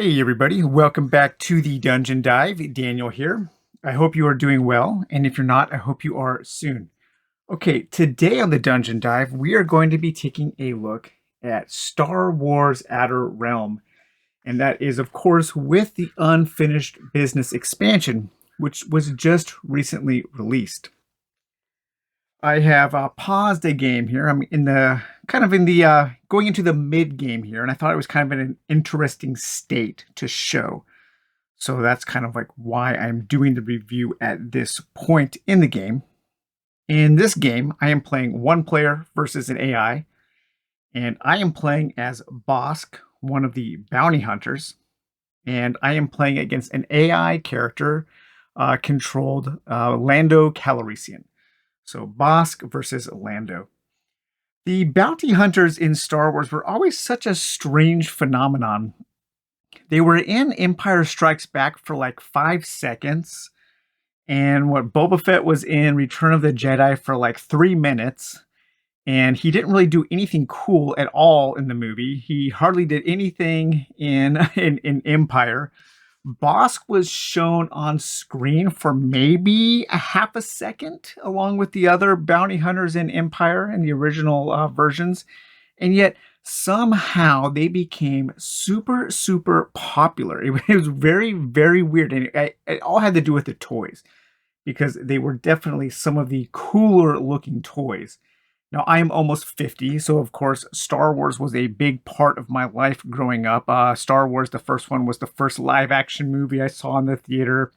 Hey everybody, welcome back to the Dungeon Dive. Daniel here. I hope you are doing well, and if you're not, I hope you are soon. Okay, today on the Dungeon Dive, we are going to be taking a look at Star Wars Outer Realm, and that is, of course, with the unfinished business expansion, which was just recently released. I have paused a game here. I'm in the going into the mid game here, and I thought it was kind of in an interesting state to show. So that's kind of like why I'm doing the review at this point in the game. In this game, I am playing one player versus an AI, and I am playing as Bosk, one of the bounty hunters, and I am playing against an AI character controlled Lando Calrissian. So Bosk versus Lando. The bounty hunters in Star Wars were always such a strange phenomenon. They were in Empire Strikes Back for like 5 seconds, and what Boba Fett was in Return of the Jedi for like 3 minutes, and he didn't really do anything cool at all in the movie. He hardly did anything in in Empire. Bosk was shown on screen for maybe a half a second, along with the other bounty hunters in Empire in the original versions, and yet somehow they became super super popular. It was very very weird, and it all had to do with the toys because they were definitely some of the cooler looking toys. Now, I am almost 50, so of course, Star Wars was a big part of my life growing up. Star Wars, the first one, was the first live action movie I saw in the theater.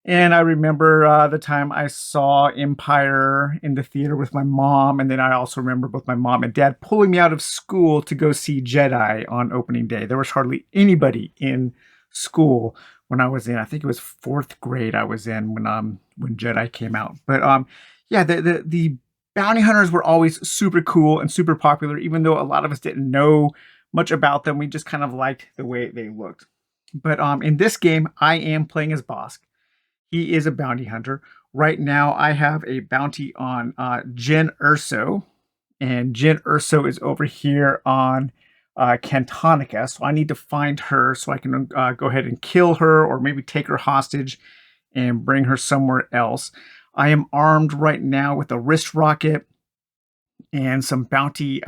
And I remember the time I saw Empire in the theater with my mom. And then I also remember both my mom and dad pulling me out of school to go see Jedi on opening day. There was hardly anybody in school when I was in, I think it was fourth grade I was in when Jedi came out. But yeah, the bounty hunters were always super cool and super popular, even though a lot of us didn't know much about them. We just kind of liked the way they looked. But in this game, I am playing as Bosk. He is a bounty hunter. Right now, I have a bounty on Jyn Erso, and Jyn Erso is over here on Cantonica. So I need to find her so I can go ahead and kill her, or maybe take her hostage and bring her somewhere else. I am armed right now with a wrist rocket and a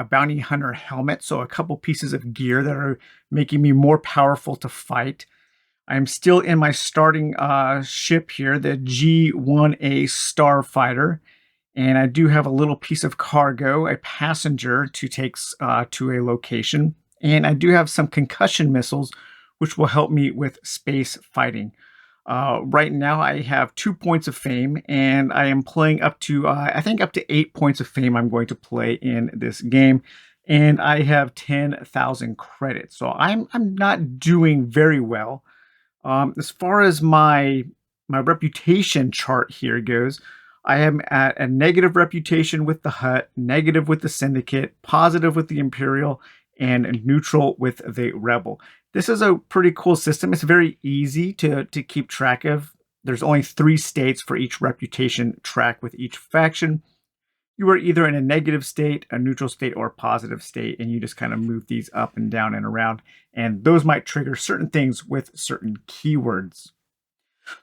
bounty hunter helmet, so a couple pieces of gear that are making me more powerful to fight. I'm still in my starting ship here, the G-1A Starfighter, and I do have a little piece of cargo, a passenger to take to a location, and I do have some concussion missiles, which will help me with space fighting. Right now, I have 2 points of fame, and I am playing up to, I think, up to 8 points of fame. I'm going to play in this game, and I have 10,000 credits. So I'm not doing very well. As far as my reputation chart here goes, I am at a negative reputation with the Hut, negative with the Syndicate, positive with the Imperial, and neutral with the Rebel. This is a pretty cool system. It's very easy to keep track of. There's only 3 states for each reputation track with each faction. You are either in a negative state, a neutral state, or a positive state, and you just kind of move these up and down and around. And those might trigger certain things with certain keywords.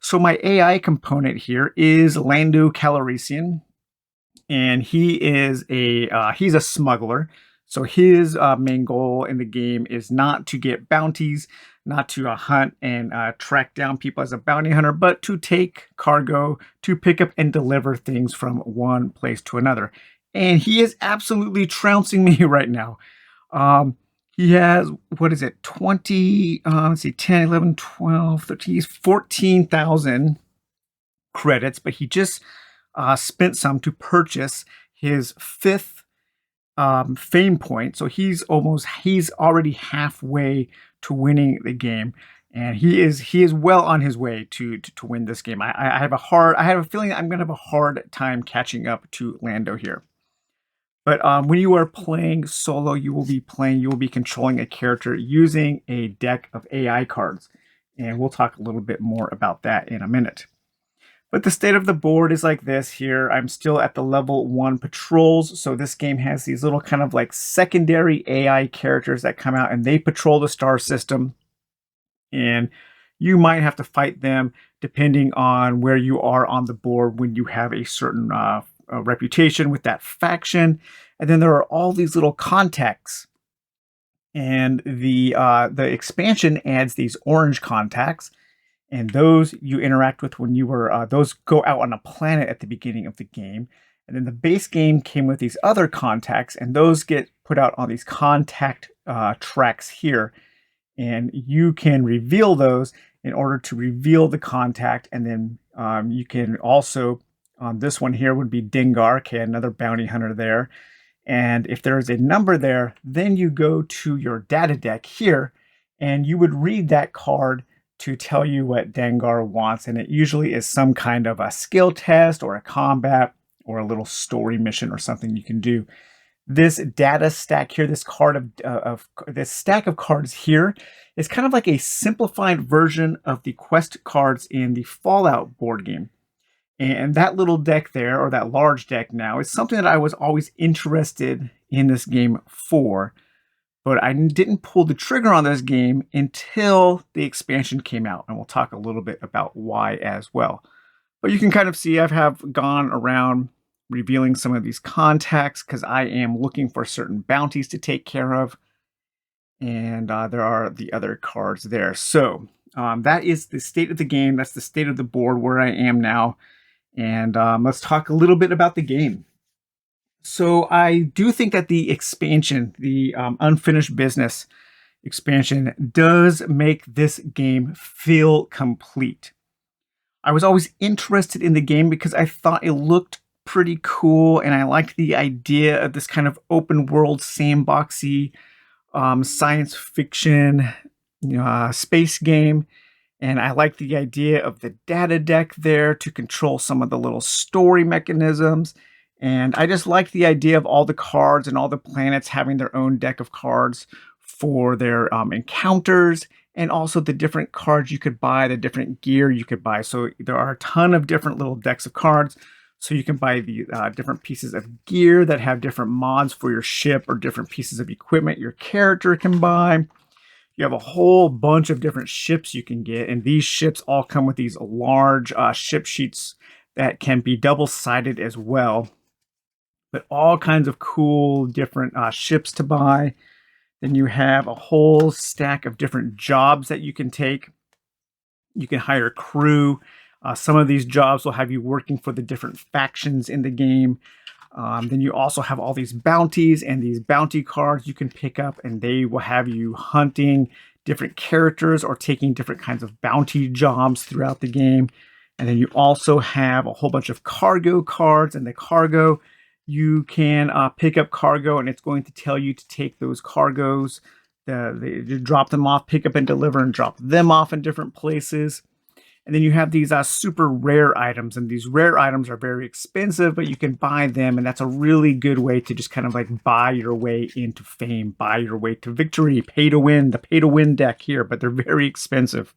So my AI component here is Lando Calrissian, and he's a smuggler. So his main goal in the game is not to get bounties, not to hunt and track down people as a bounty hunter, but to take cargo, to pick up and deliver things from one place to another. And he is absolutely trouncing me right now. He has, what is it, 20, let's see, 10, 11, 12, 13, he's 14,000 credits, but he just spent some to purchase his fifth fame point. So he's already halfway to winning the game. And he is well on his way to win this game. I have a feeling that I'm gonna have a hard time catching up to Lando here. But when you are playing solo, you will be controlling a character using a deck of AI cards. And we'll talk a little bit more about that in a minute. But the state of the board is like this here. I'm still at the level 1 patrols. So this game has these little kind of like secondary AI characters that come out and they patrol the star system. And you might have to fight them depending on where you are on the board when you have a certain reputation with that faction. And then there are all these little contacts, and the expansion adds these orange contacts, and those you interact with when you were those go out on a planet at the beginning of the game. And then the base game came with these other contacts, and those get put out on these contact tracks here, and you can reveal those in order to reveal the contact. And then you can also, this one here would be Dengar, okay, another bounty hunter there. And if there is a number there, then you go to your data deck here, and you would read that card to tell you what Dengar wants. And it usually is some kind of a skill test or a combat or a little story mission or something you can do. This data stack here, this this stack of cards here, is kind of like a simplified version of the quest cards in the Fallout board game. And that little deck there, or that large deck now, is something that I was always interested in this game for. But I didn't pull the trigger on this game until the expansion came out. And we'll talk a little bit about why as well. But you can kind of see I have gone around revealing some of these contacts because I am looking for certain bounties to take care of. And there are the other cards there. So that is the state of the game. That's the state of the board where I am now. And let's talk a little bit about the game. So I do think that the expansion, the Unfinished Business expansion, does make this game feel complete. I was always interested in the game because I thought it looked pretty cool, and I liked the idea of this kind of open world, sandboxy, science fiction, space game. And I like the idea of the data deck there to control some of the little story mechanisms. And I just like the idea of all the cards and all the planets having their own deck of cards for their encounters, and also the different cards you could buy, the different gear you could buy. So there are a ton of different little decks of cards. So you can buy the different pieces of gear that have different mods for your ship, or different pieces of equipment your character can buy. You have a whole bunch of different ships you can get, and these ships all come with these large ship sheets that can be double-sided as well. But all kinds of cool different ships to buy. Then you have a whole stack of different jobs that you can take. You can hire crew. Some of these jobs will have you working for the different factions in the game. Then you also have all these bounties and these bounty cards you can pick up, and they will have you hunting different characters or taking different kinds of bounty jobs throughout the game. And then you also have a whole bunch of cargo cards, and the cargo, you can pick up cargo, and it's going to tell you to take those cargoes, you drop them off, pick up and deliver, and drop them off in different places. And then you have these super rare items, and these rare items are very expensive, but you can buy them, and that's a really good way to just kind of like buy your way into fame, buy your way to victory, pay to win, the pay to win deck here, but they're very expensive.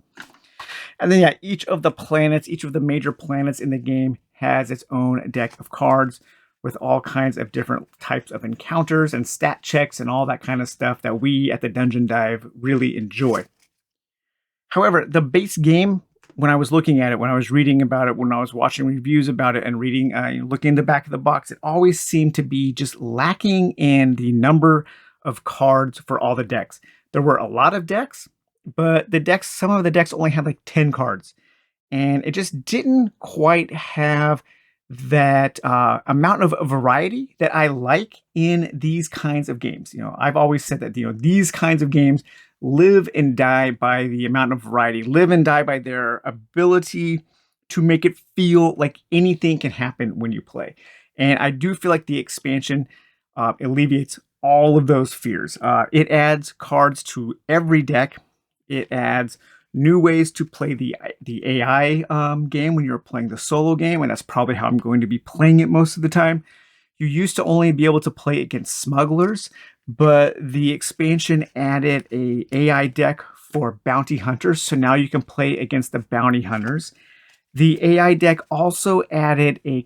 And then, yeah, each of the planets, each of the major planets in the game has its own deck of cards with all kinds of different types of encounters and stat checks and all that kind of stuff that we at the Dungeon Dive really enjoy. However, the base game, when I was looking at it, when I was reading about it, when I was watching reviews about it and reading, looking in the back of the box, it always seemed to be just lacking in the number of cards for all the decks. There were a lot of decks, but some of the decks only had like 10 cards. And it just didn't quite have that amount of variety that I like in these kinds of games. I've always said that, these kinds of games live and die by the amount of variety, live and die by their ability to make it feel like anything can happen when you play. And I do feel like the expansion alleviates all of those fears. It adds cards to every deck. It adds new ways to play the AI game when you're playing the solo game, and that's probably how I'm going to be playing it most of the time. You used to only be able to play against smugglers, but the expansion added a AI deck for bounty hunters, so now you can play against the bounty hunters. The AI deck also added a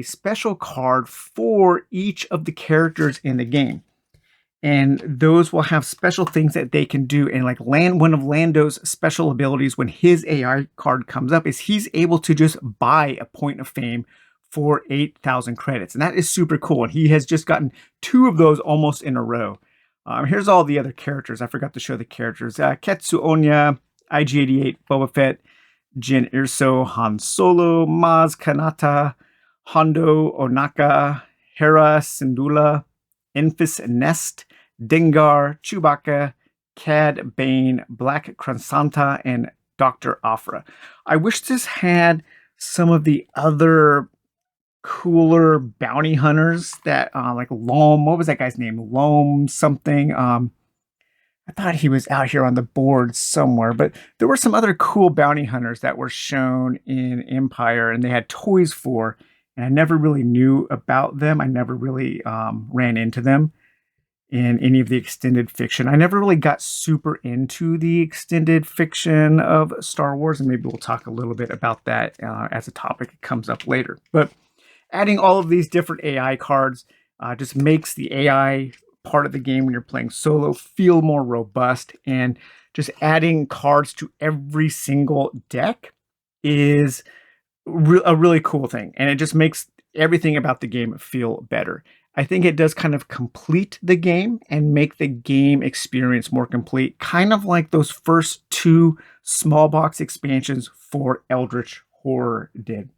special card for each of the characters in the game. And those will have special things that they can do. And like one of Lando's special abilities when his AI card comes up is he's able to just buy a point of fame for 8,000 credits. And that is super cool. And he has just gotten 2 of those almost in a row. Here's all the other characters. I forgot to show the characters. Ketsu Onya, IG-88, Boba Fett, Jin Erso, Han Solo, Maz Kanata, Hondo Onaka, Hera Syndulla, Enfys Nest, Dengar, Chewbacca, Cad Bane, Black Krasanta, and Dr. Afra. I wish this had some of the other cooler bounty hunters that like Lom, what was that guy's name? Lom something. I thought he was out here on the board somewhere, but there were some other cool bounty hunters that were shown in Empire and they had toys for, and I never really knew about them. I never really ran into them in any of the extended fiction. I never really got super into the extended fiction of Star Wars, and maybe we'll talk a little bit about that as a topic that comes up later. But adding all of these different AI cards just makes the AI part of the game when you're playing solo feel more robust, and just adding cards to every single deck is a really cool thing, and it just makes everything about the game feel better. I think it does kind of complete the game and make the game experience more complete, kind of like those first 2 small box expansions for Eldritch Horror did.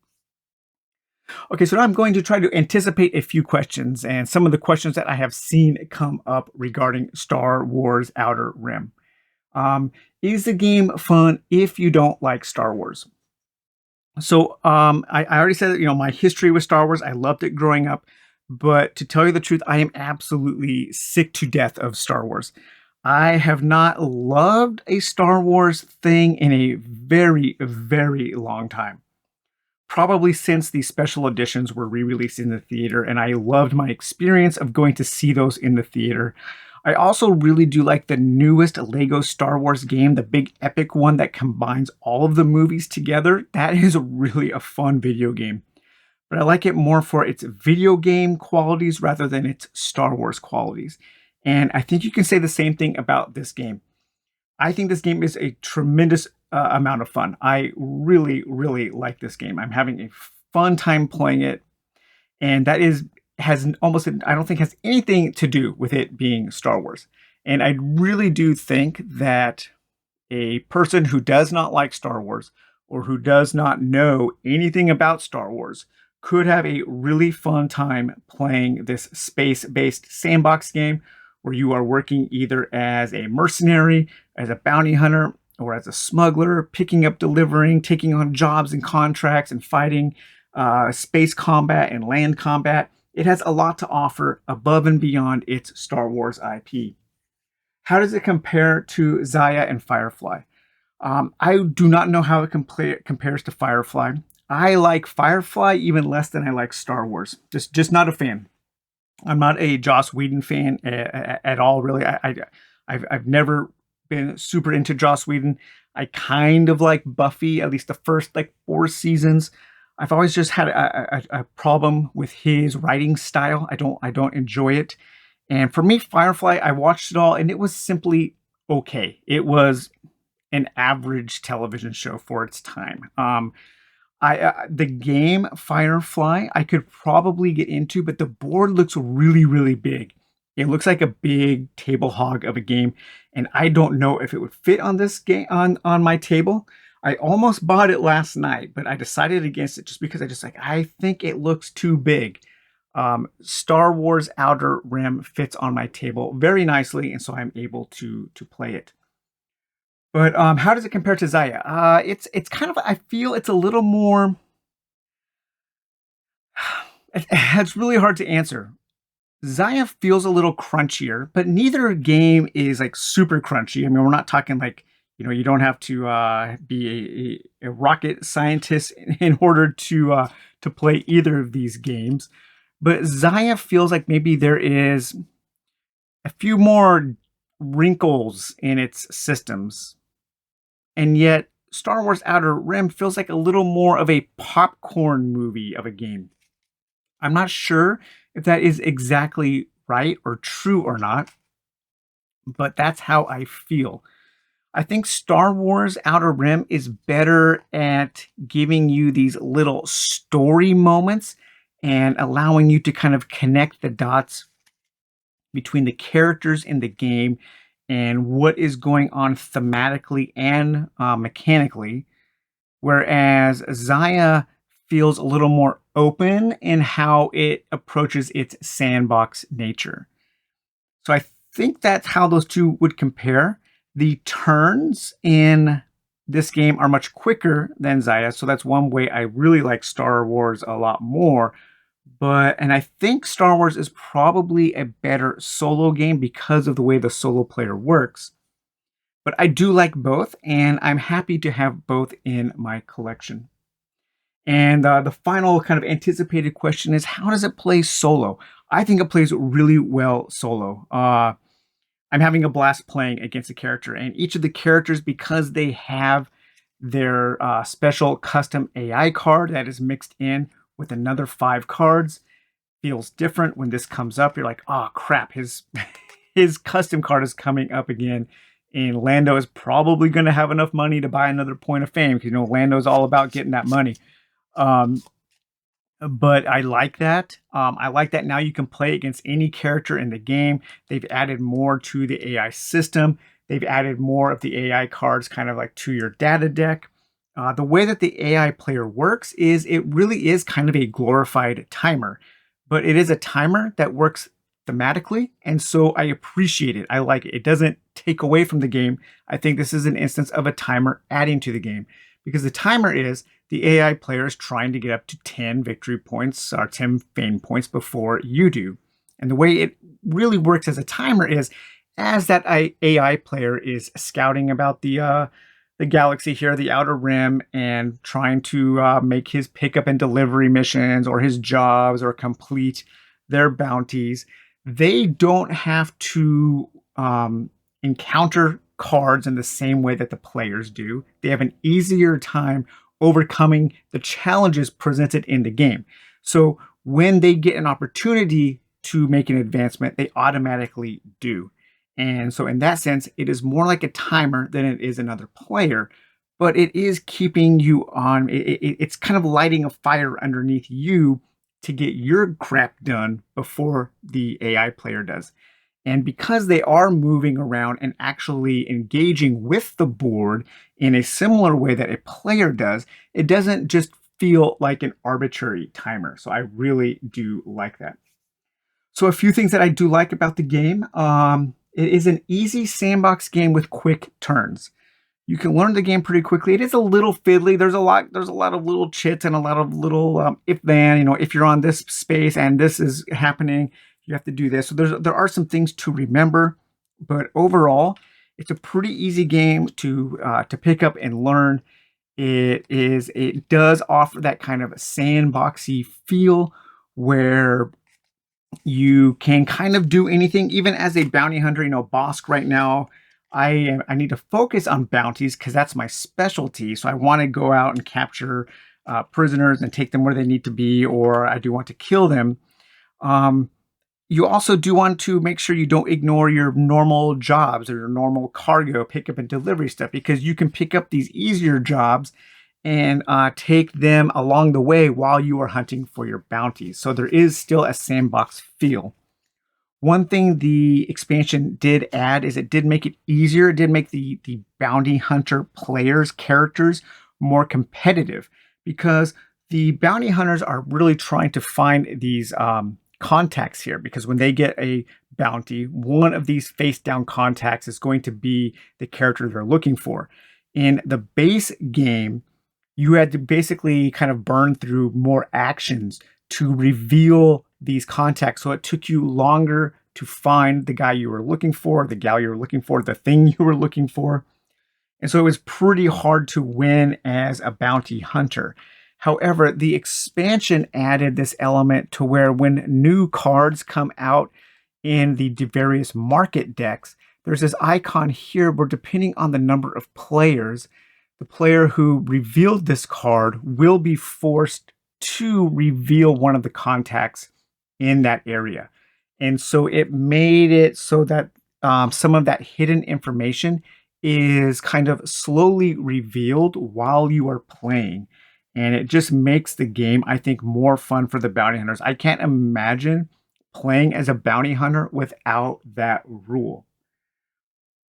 Okay, so now I'm going to try to anticipate a few questions and some of the questions that I have seen come up regarding Star Wars Outer Rim. Is the game fun if you don't like Star Wars? So I already said that, my history with Star Wars, I loved it growing up. But to tell you the truth, I am absolutely sick to death of Star Wars. I have not loved a Star Wars thing in a very, very long time. Probably since the special editions were re-released in the theater, and I loved my experience of going to see those in the theater. I also really do like the newest Lego Star Wars game, the big epic one that combines all of the movies together. That is really a fun video game. But I like it more for its video game qualities rather than its Star Wars qualities. And I think you can say the same thing about this game. I think this game is a tremendous amount of fun. I really, really like this game. I'm having a fun time playing it. And that has almost, I don't think has anything to do with it being Star Wars. And I really do think that a person who does not like Star Wars or who does not know anything about Star Wars could have a really fun time playing this space-based sandbox game where you are working either as a mercenary, as a bounty hunter, or as a smuggler, picking up, delivering, taking on jobs and contracts, and fighting space combat and land combat. It has a lot to offer above and beyond its Star Wars IP. How does it compare to Xayah and Firefly? I do not know how it compares to Firefly. I like Firefly even less than I like Star Wars. Just not a fan. I'm not a Joss Whedon fan at all, really. I've never been super into Joss Whedon. I kind of like Buffy, at least the first 4 seasons. I've always just had a problem with his writing style. I don't enjoy it. And for me, Firefly, I watched it all and it was simply okay. It was an average television show for its time. The game Firefly I could probably get into, but the board looks really, really big. It looks like a big table hog of a game, and I don't know if it would fit on this game on my table. I almost bought it last night, but I decided against it just because I think it looks too big. Star Wars Outer Rim fits on my table very nicely, and so I'm able to play it. But how does it compare to Xayah? It's kind of, I feel it's a little more. It's really hard to answer. Xayah feels a little crunchier, but neither game is super crunchy. I mean, we're not talking you don't have to be a rocket scientist in order to play either of these games. But Xayah feels like maybe there is a few more wrinkles in its systems. And yet, Star Wars Outer Rim feels like a little more of a popcorn movie of a game. I'm not sure if that is exactly right or true or not. but that's how I feel. I think Star Wars Outer Rim is better at giving you these little story moments and allowing you to kind of connect the dots between the characters in the game and what is going on thematically and mechanically. Whereas Zaya feels a little more open in how it approaches its sandbox nature. So I think that's how those two would compare. The turns in this game are much quicker than Zaya, so that's one way I really like Star Wars a lot more. And I think Star Wars is probably a better solo game because of the way the solo player works. But I do like both, and I'm happy to have both in my collection. And the final kind of anticipated question is, how does it play solo? I think it plays really well solo. I'm having a blast playing against a character, and each of the characters, because they have their special custom AI card that is mixed in with another 5 cards, feels different. When this comes up, you're like, oh crap, his his custom card is coming up again. And Lando is probably going to have enough money to buy another point of fame because Lando's all about getting that money. Um, but I like that. I like that now you can play against any character in the game. They've added more to the AI system. They've added more of the AI cards kind of like to your data deck. The way that the AI player works is it really is kind of a glorified timer, but it is a timer that works thematically. And so I appreciate it. I like it. It doesn't take away from the game. I think this is an instance of a timer adding to the game because the timer is the AI player is trying to get up to 10 victory points or 10 fame points before you do. And the way it really works as a timer is as that AI player is scouting about the galaxy here, the Outer Rim, and trying to make his pickup and delivery missions or his jobs or complete their bounties, they don't have to encounter cards in the same way that the players do. They have an easier time overcoming the challenges presented in the game. So when they get an opportunity to make an advancement, they automatically do. And so in that sense, it is more like a timer than it is another player, but it is keeping you on, it's kind of lighting a fire underneath you to get your crap done before the AI player does. And because they are moving around and actually engaging with the board in a similar way that a player does, it doesn't just feel like an arbitrary timer. So I really do like that. So a few things that I do like about the game. It is an easy sandbox game with quick turns. You can learn the game pretty quickly. It is a little fiddly. There's a lot of little chits and a lot of little if then, if you're on this space and this is happening, you have to do this. So there are some things to remember, but overall, it's a pretty easy game to pick up and learn. It does offer that kind of sandboxy feel where you can kind of do anything, even as a bounty hunter. Bosk right now, I need to focus on bounties because that's my specialty. So I want to go out and capture prisoners and take them where they need to be, or I do want to kill them. You also do want to make sure you don't ignore your normal jobs or your normal cargo pickup and delivery stuff, because you can pick up these easier jobs and take them along the way while you are hunting for your bounties. So there is still a sandbox feel. One thing the expansion did add is it did make it easier. It did make the bounty hunter players, characters, more competitive, because the bounty hunters are really trying to find these contacts here, because when they get a bounty, one of these face down contacts is going to be the character they're looking for. In the base game, you had to basically kind of burn through more actions to reveal these contacts. So it took you longer to find the guy you were looking for, the gal you were looking for, the thing you were looking for. And so it was pretty hard to win as a bounty hunter. However, the expansion added this element to where when new cards come out in the various market decks, there's this icon here where, depending on the number of players, the player who revealed this card will be forced to reveal one of the contacts in that area. And so it made it so that some of that hidden information is kind of slowly revealed while you are playing. And it just makes the game, I think, more fun for the bounty hunters. I can't imagine playing as a bounty hunter without that rule.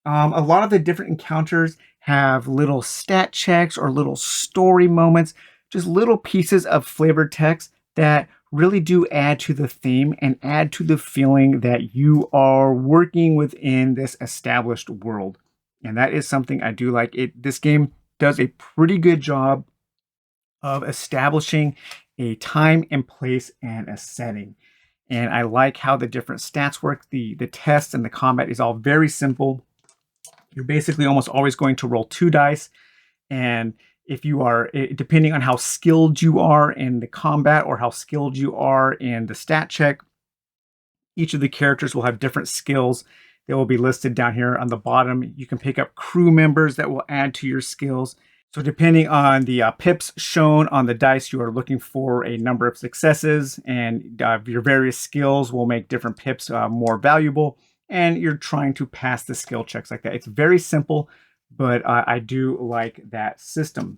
A lot of the different encounters have little stat checks or little story moments, just little pieces of flavored text that really do add to the theme and add to the feeling that you are working within this established world. And that is something I do like. This game does a pretty good job of establishing a time and place and a setting. And I like how the different stats work. The tests and the combat is all very simple. You're basically almost always going to roll 2 dice. And if you are, depending on how skilled you are in the combat or how skilled you are in the stat check, each of the characters will have different skills. They will be listed down here on the bottom. You can pick up crew members that will add to your skills. So depending on the pips shown on the dice, you are looking for a number of successes, and your various skills will make different pips more valuable, and you're trying to pass the skill checks like that. It's very simple, but I do like that system.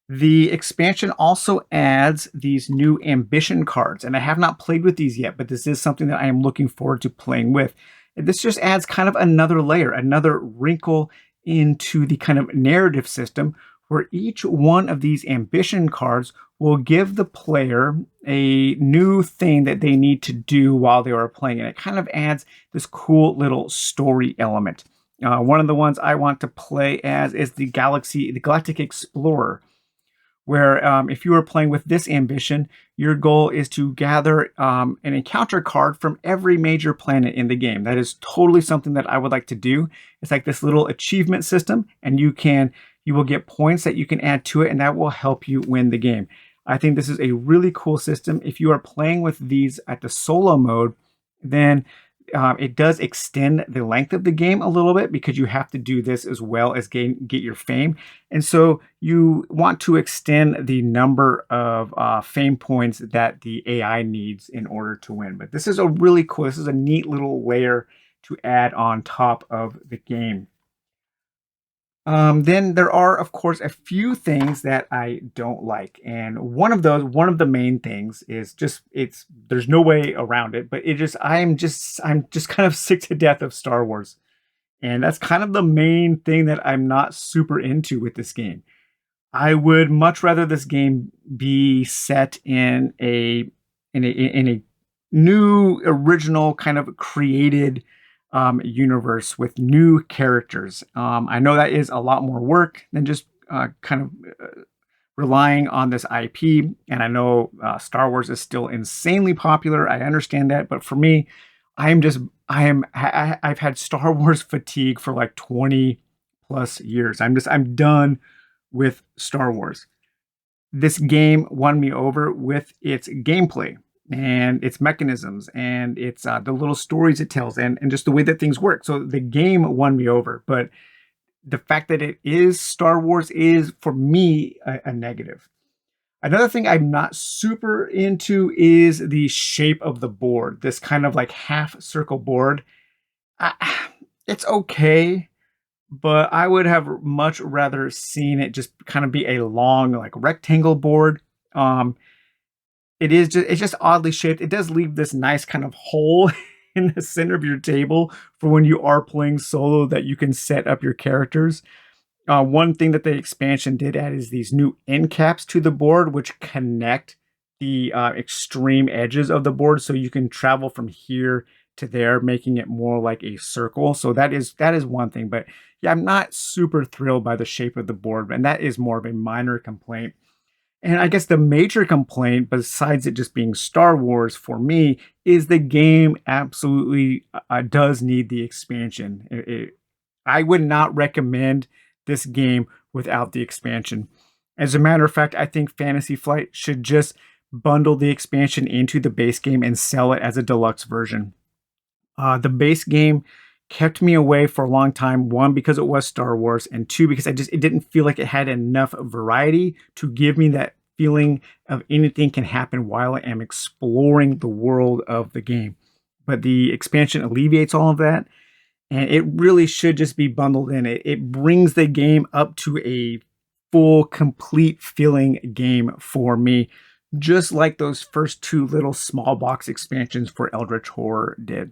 The expansion also adds these new ambition cards, and I have not played with these yet, but this is something that I am looking forward to playing with. This just adds kind of another layer, another wrinkle into the kind of narrative system, where each one of these ambition cards will give the player a new thing that they need to do while they are playing. And it kind of adds this cool little story element. One of the ones I want to play as is the Galactic Explorer, where if you are playing with this ambition, your goal is to gather an encounter card from every major planet in the game. That is totally something that I would like to do. It's like this little achievement system, and you will get points that you can add to it, and that will help you win the game. I think this is a really cool system. If you are playing with these at the solo mode, then it does extend the length of the game a little bit, because you have to do this as well as get your fame. And so you want to extend the number of fame points that the AI needs in order to win. But this is this is a neat little layer to add on top of the game. Then there are, of course, a few things that I don't like. And one of the main things is there's no way around it, but I'm just kind of sick to death of Star Wars. And that's kind of the main thing that I'm not super into with this game. I would much rather this game be set in a new, original, kind of created universe with new characters. I know that is a lot more work than just kind of relying on this IP. And I know Star Wars is still insanely popular. I understand that, but for me, I've had Star Wars fatigue for like 20 plus years. I'm done with Star Wars. This game won me over with its gameplay and its mechanisms and its the little stories it tells, and just the way that things work. So the game won me over, but the fact that it is Star Wars is, for me, a negative. Another thing I'm not super into is the shape of the board. This kind of like half circle board. It's okay, but I would have much rather seen it just kind of be a long, like, rectangle board. It's just oddly shaped. It does leave this nice kind of hole in the center of your table for when you are playing solo that you can set up your characters. One thing that the expansion did add is these new end caps to the board, which connect the extreme edges of the board, so you can travel from here to there, making it more like a circle. So that is one thing. But yeah, I'm not super thrilled by the shape of the board, and that is more of a minor complaint. And I guess the major complaint, besides it just being Star Wars for me, is the game absolutely does need the expansion. I would not recommend this game without the expansion. As a matter of fact, I think Fantasy Flight should just bundle the expansion into the base game and sell it as a deluxe version. The base game kept me away for a long time. One, because it was Star Wars, and two, because it didn't feel like it had enough variety to give me that feeling of anything can happen while I am exploring the world of the game. But the expansion alleviates all of that. and it really should just be bundled in. It brings the game up to a full, complete feeling game for me, just like those first two little small box expansions for Eldritch Horror did.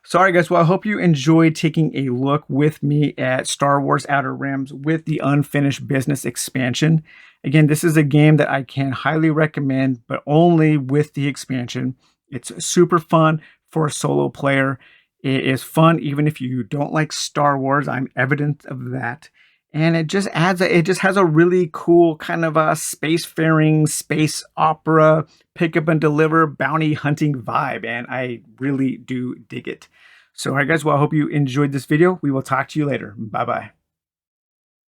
Sorry, guys. Well, I hope you enjoyed taking a look with me at Star Wars Outer Rims with the Unfinished Business expansion. Again, this is a game that I can highly recommend, but only with the expansion. It's super fun for a solo player. It is fun even if you don't like Star Wars. I'm evidence of that. And it just it just has a really cool kind of a spacefaring, space opera, pick up and deliver bounty hunting vibe, and I really do dig it. So, all right, guys, well, I hope you enjoyed this video. We will talk to you later. Bye-bye.